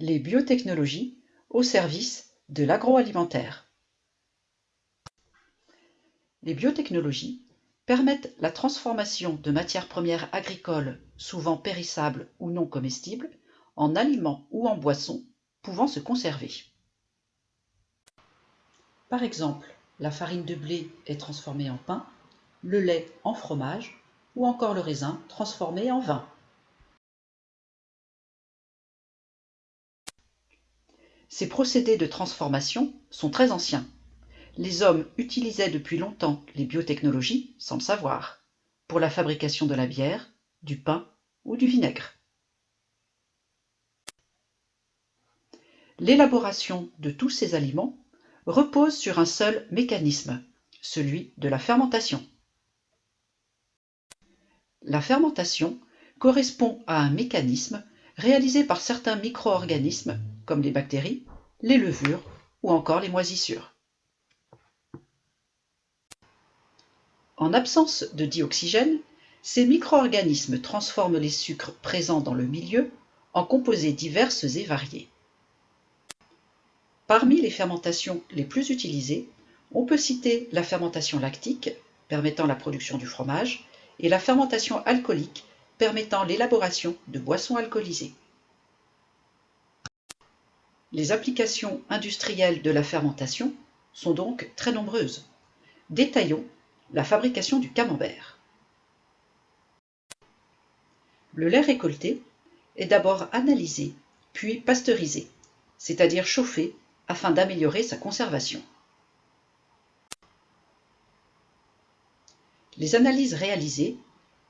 Les biotechnologies au service de l'agroalimentaire. Les biotechnologies permettent la transformation de matières premières agricoles souvent périssables ou non comestibles en aliments ou en boissons pouvant se conserver. Par exemple, la farine de blé est transformée en pain, le lait en fromage ou encore le raisin transformé en vin. Ces procédés de transformation sont très anciens. Les hommes utilisaient depuis longtemps les biotechnologies sans le savoir, pour la fabrication de la bière, du pain ou du vinaigre. L'élaboration de tous ces aliments repose sur un seul mécanisme, celui de la fermentation. La fermentation correspond à un mécanisme réalisé par certains micro-organismes, comme les bactéries, les levures ou encore les moisissures. En absence de dioxygène, ces micro-organismes transforment les sucres présents dans le milieu en composés diverses et variés. Parmi les fermentations les plus utilisées, on peut citer la fermentation lactique, permettant la production du fromage, et la fermentation alcoolique, permettant l'élaboration de boissons alcoolisées. Les applications industrielles de la fermentation sont donc très nombreuses. Détaillons la fabrication du camembert. Le lait récolté est d'abord analysé, puis pasteurisé, c'est-à-dire chauffé afin d'améliorer sa conservation. Les analyses réalisées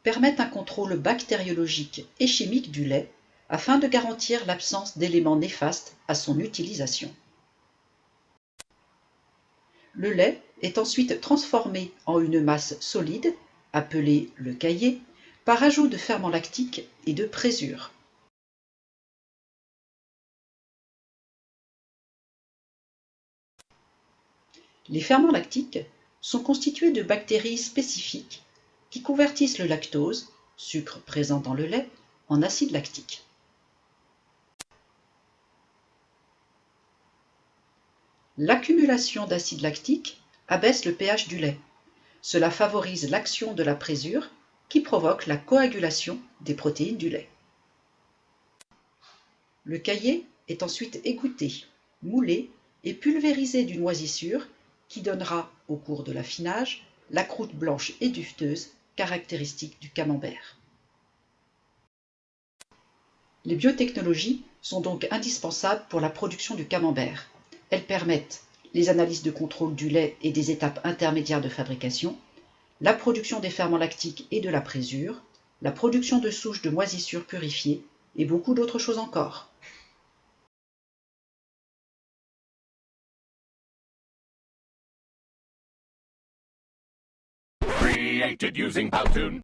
permettent un contrôle bactériologique et chimique du lait afin de garantir l'absence d'éléments néfastes à son utilisation. Le lait est ensuite transformé en une masse solide, appelée le caillé, par ajout de ferments lactiques et de présure. Les ferments lactiques sont constitués de bactéries spécifiques qui convertissent le lactose, sucre présent dans le lait, en acide lactique. L'accumulation d'acide lactique abaisse le pH du lait. Cela favorise l'action de la présure qui provoque la coagulation des protéines du lait. Le caillé est ensuite égoutté, moulé et pulvérisé d'une moisissure qui donnera, au cours de l'affinage, la croûte blanche et duveteuse caractéristique du camembert. Les biotechnologies sont donc indispensables pour la production du camembert. Elles permettent les analyses de contrôle du lait et des étapes intermédiaires de fabrication, la production des ferments lactiques et de la présure, la production de souches de moisissures purifiées et beaucoup d'autres choses encore. Created using Powtoon.